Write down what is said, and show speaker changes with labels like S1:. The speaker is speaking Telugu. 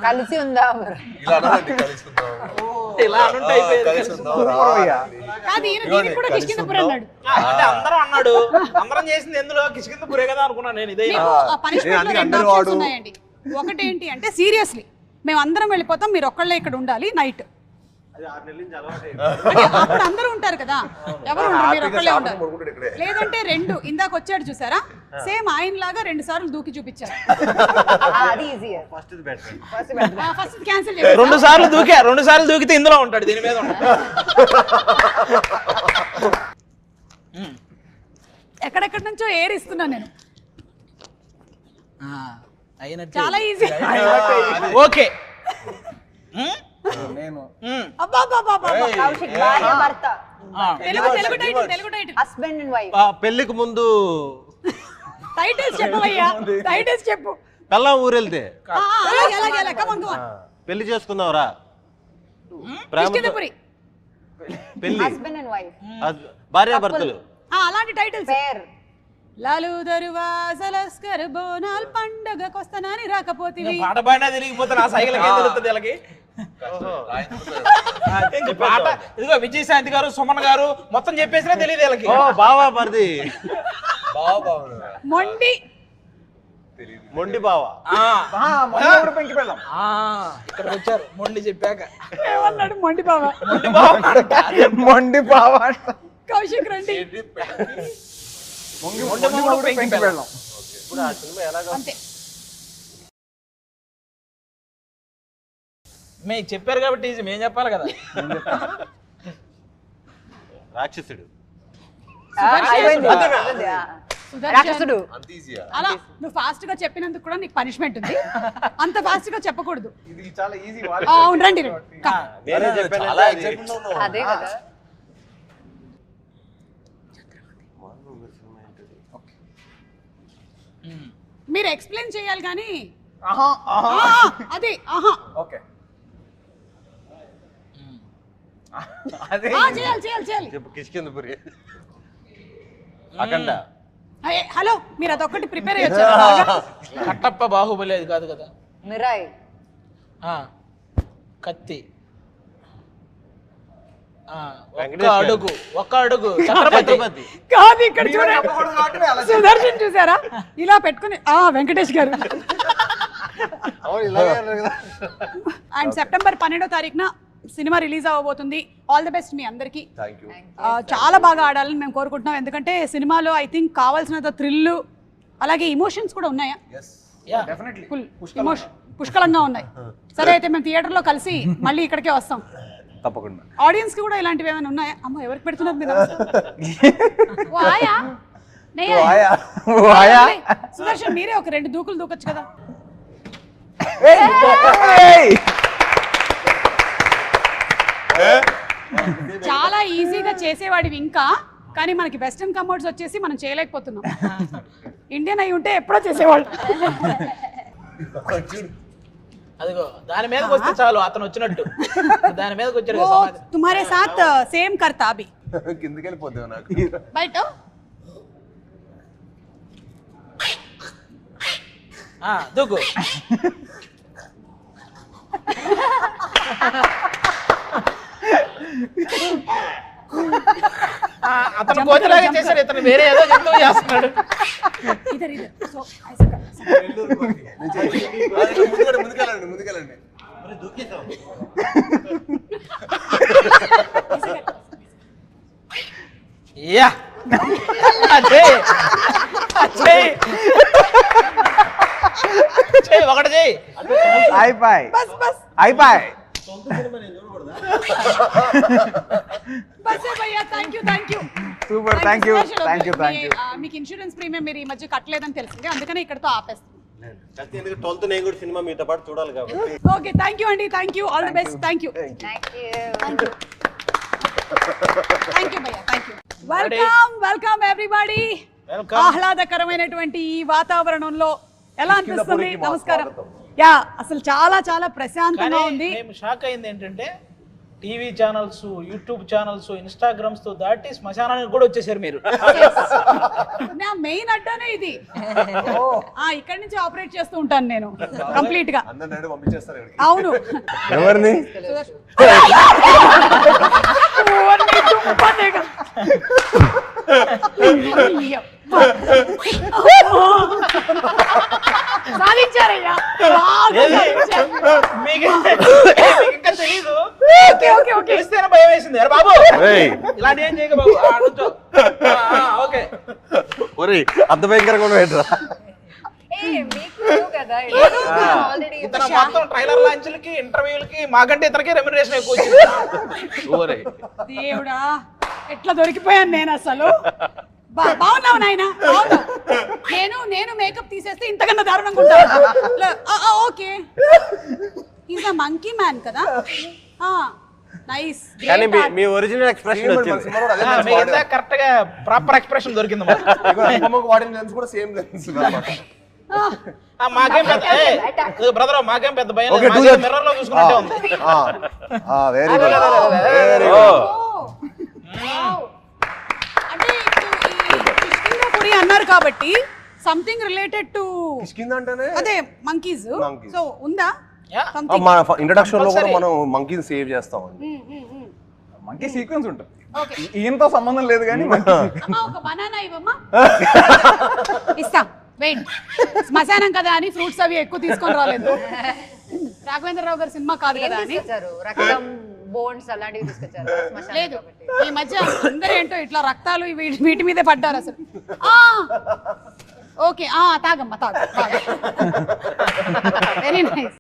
S1: కలిసి ఉందాం
S2: ఇలా అనాలండి, కలిసి ఉందాం.
S3: ఇలా అనుంటే అయిపోయేది.
S2: కలిసి ఉందాం రా.
S1: కాదు ఈయన దీనికి కూడా కిష్కిందపురి అన్నాడు.
S3: అంటే అందరం అన్నాడు, అందరం చేసింది ఎందులో కిష్కిందపురే కదా అనుకున్నాను నేను. ఇదే
S1: పనిష్మెంట్ రెండు ఆప్షన్స్ ఉన్నాయండి. ఒకటి ఏంటి అంటే సీరియస్లీ మేము అందరం వెళ్ళిపోతాం, మీరు ఒక్కళ్ళే ఇక్కడ ఉండాలి నైట్. అప్పుడు అందరూ ఉంటారు కదా, ఎవరు ఉండరు, మీరు ఒక్కళ్ళే ఉండాలి. లేదంటే రెండు, ఇందాక వచ్చాడు చూసారా, సేమ్ ఆయన లాగా 2 సార్లు దూకి చూపించారు. ఫస్ట్ క్యాన్సిల్ చేయాలి.
S3: 2 సార్లు దూకితే ఇందులో ఉంటాడు, దీని మీద ఉంటాడు.
S1: ఎక్కడెక్కడి నుంచో ఏర్ ఇస్తున్నా నేను.
S3: చాలా
S1: easy.
S3: Okay.
S1: Husband and wife.
S4: పెళ్లికి ముందు
S1: టైటిల్స్ చెప్పవయ్యా, టైటిల్స్ చెప్పు.
S4: పెళ్ళాం ఊరెళ్తే పెళ్లి చేసుకుందాంరా,
S1: కిష్కిందపురి,
S4: పెళ్లి
S1: హస్బెండ్ అండ్ వైఫ్,
S4: భార్యాభర్తలు,
S1: అలాంటి టైటిల్స్. లాలు దరువాసలస్కర్ బోనాల్ పండగకొస్తానని రాకపోతివి.
S3: పాట పాడినా తిరిగిపోతే నా సైకిల్ ఏం తెలుస్తుంది వాళ్ళకి. పాట ఇదిగో విజయశాంతి గారు, సుమన్ గారు మొత్తం చెప్పేసినా తెలియదు వీళ్ళకి.
S4: బావా మరిది,
S1: మొండి
S4: మొండి బావా,
S3: ఇక్కడికి వచ్చారు మొండి చెప్పాక.
S1: ఏమన్నాడు మొండి బావ?
S5: మొండి బావా
S1: కౌశిక్ రండి. అంతే.
S3: మీకు చెప్పారు కాబట్టి మేము చెప్పాలి కదా.
S4: రాక్షసుడు,
S1: రాక్షసుడు. అలా నువ్వు ఫాస్ట్ గా చెప్పినందుకు కూడా నీకు పనిష్మెంట్ ఉంది. అంత ఫాస్ట్ గా చెప్పకూడదు.
S5: ఇది చాలా ఈజీ.
S1: రండి
S2: అదే కదా.
S1: మీరు ఎక్స్ప్లెయిన్ చేయాలి కానీ అది
S5: ఓకే
S1: చేయాలి.
S4: చెప్పు. కిష్కిందపురి, అఖండ.
S1: హలో, మీరు అదొక్కటి ప్రిపేర్ అయ్యొచ్చారు.
S3: కట్టప్ప బాహుబలి అది కాదు కదా.
S1: మిరాయ్,
S3: కత్తి, ఒక్క అడుగు ఛత్రపతి
S1: కాదు. ఇక్కడ చూడండి, సుదర్శన్ చూసారా ఇలా పెట్టుకుని. వెంకటేష్ గారు. అండ్ సెప్టెంబర్ 12వ తారీఖున సినిమా రిలీజ్ అవ్వబోతుంది. ఆల్ ది బెస్ట్ మీ అందరికి. చాలా బాగా ఆడాలని మేము కోరుకుంటున్నాం. ఎందుకంటే సినిమాలో ఐ థింక్ కావాల్సినంత థ్రిల్ అలాగే ఇమోషన్స్ కూడా ఉన్నాయా? పుష్కలంగా ఉన్నాయి. సరే, అయితే మేము థియేటర్లో కలిసి మళ్ళీ ఇక్కడికే వస్తాం
S5: తప్పకుండా.
S1: ఆడియన్స్ కి కూడా ఇలాంటివి ఏమైనా ఉన్నాయా? అమ్మ, ఎవరికి పెడుతున్నారు మీరు? సుదర్శన్, మీరే ఒక 2 దూకులు దూకొచ్చు కదా. చాలా ఈజీగా చేసేవాడివి ఇంకా, కానీ మనకి వెస్టర్న్ కంఫర్ట్స్ వచ్చేసి మనం చేయలేకపోతున్నాం. ఇండియన్ అయి ఉంటే ఎప్పుడో చేసేవాళ్ళు.
S3: అదిగో దాని మీదకి వస్తే చాలు, అతను వచ్చినట్టు. దాని మీదకి వచ్చాడు.
S1: తుమ్హారే సాత్ సేమ్ కర్తా అభి.
S2: కిందకి వెళ్ళిపోతావు నాకు
S1: బయట.
S3: దూకు. అతను కోతిలాగా చేశాడు, ఇతను వేరే ఏదో జంతువు చేస్తున్నాడు.
S2: ముందుకెళ్ళండి.
S3: ఒకటి చెయ్యి.
S5: అయిపోయి అయిపోయి. సూపర్. Thank you.
S1: మీకు ఇన్సూరెన్స్ ప్రీమియం మీరు ఈ మధ్య కట్టలేదని తెలిసింది, అందుకనే ఇక్కడతో ఆపేస్తాం.
S4: 12th నేను కూడా సినిమా మీతో పాటు చూడాలి కాబట్టి.
S1: ఓకే, థ్యాంక్ యూ అండి. Thank you. All the best. Thank you భయ్యా. Thank you. Welcome everybody. ఆహ్లాదకరమైనటువంటి ఈ వాతావరణంలో ఎలా అనిపిస్తుంది? నమస్కారం. అసలు చాలా చాలా ప్రశాంతంగా ఉంది.
S3: మేము షాక్ అయింది ఏంటంటే TV channels, YouTube channels, Instagrams తో దాటి శ్మశానానికి కూడా వచ్చేసారు మీరు.
S1: నా మెయిన్ అడ్డానే ఇది. ఇక్కడ నుంచి ఆపరేట్ చేస్తూ ఉంటాను నేను కంప్లీట్ గా.
S2: అందరిని పంపించేస్తారు ఇక్కడికి.
S1: అవును.
S2: ఎవరిని?
S1: సాధించారయ్యా, బాగా సాధించారు.
S3: మీకు ఇంకా తెలీదు,
S1: ఓకే ఓకే ఓకే.
S3: తెలిస్తేనే భయం వేసింది. అరే బాబు
S2: ఏయ్,
S3: ఇలాంటి ఏం చేయక బాబు. నుంచో. ఓకే.
S2: ఒరేయ్, అంత భయంకరంగా ఉండేట్రా.
S3: ఇతను మొత్తం ట్రైలర్ లాంచ్లకి, ఇంటర్వ్యూలకి మాకంటే ఇతనికి రెమ్యునరేషన్ ఎక్కువ వచ్చింది.
S2: ఒరేయ్,
S1: దేవుడా, ఎట్లా దొరికిపోయాను నేను అసలు. బాగున్నావు నాయన, బాగున్నావు. నేను మేకప్ తీసేస్తే ఇంతకన్నా దారుణంగా ఉంటాను. Okay, is a monkey man కదా. నైస్.
S4: కానీ మీ ఒరిజినల్ ఎక్స్ప్రెషన్ వచ్చింది.
S3: కరెక్ట్ గా ప్రాపర్ ఎక్స్ప్రెషన్ దొరికింది మాకు.
S2: వాడిన లెన్స్ కూడా సేమ్ లెన్స్.
S3: మాకేం పెద్ద బ్రదర్, మాకేం పెద్ద భయం
S2: Okay, do
S3: లేదు.
S2: that.
S3: మిర్రర్ లో చూసుకున్నట్టే ఉంది.
S2: వెరీ గుడ్, వెరీ
S1: అంటే పురి అన్నారు కాబట్టి సంథింగ్ రిలేటెడ్ టు
S2: కిష్కింద అంటేనే
S1: అదే మంకీస్.
S2: Monkeys.
S1: సో ఉందా
S3: Yeah.
S1: something?
S2: మన ఇంట్రడక్షన్ లో కూడా
S3: Compulsory.
S2: మనం మంకీని సేవ్ చేస్తాం అండి.
S5: మంకీ సీక్వెన్స్ ఉంటుంది.
S1: ఓకే.
S5: ఈయనతో సంబంధం లేదు కానీ
S1: అమ్మా ఒక బనానా ఇవ్వమ్మా. ఇస్తాం, వెయిట్. శ్మశానం కదా అని ఫ్రూట్స్ అవి ఎక్కువ తీసుకొని రాలేదు. రాఘవేంద్రరావు గారి సినిమా కాదు కదా అని.
S6: రక్తం, బోన్స్ అలాంటివి తీసుకొచ్చారు శ్మశానం
S1: లేదు,
S6: కాబట్టి.
S1: ఈ మధ్య అందరూ ఏంటో ఇట్లా రక్తాలు వీటి మీదే పడ్డారు అసలు. ఓకే, తాగమ్మా తాగు. Very nice.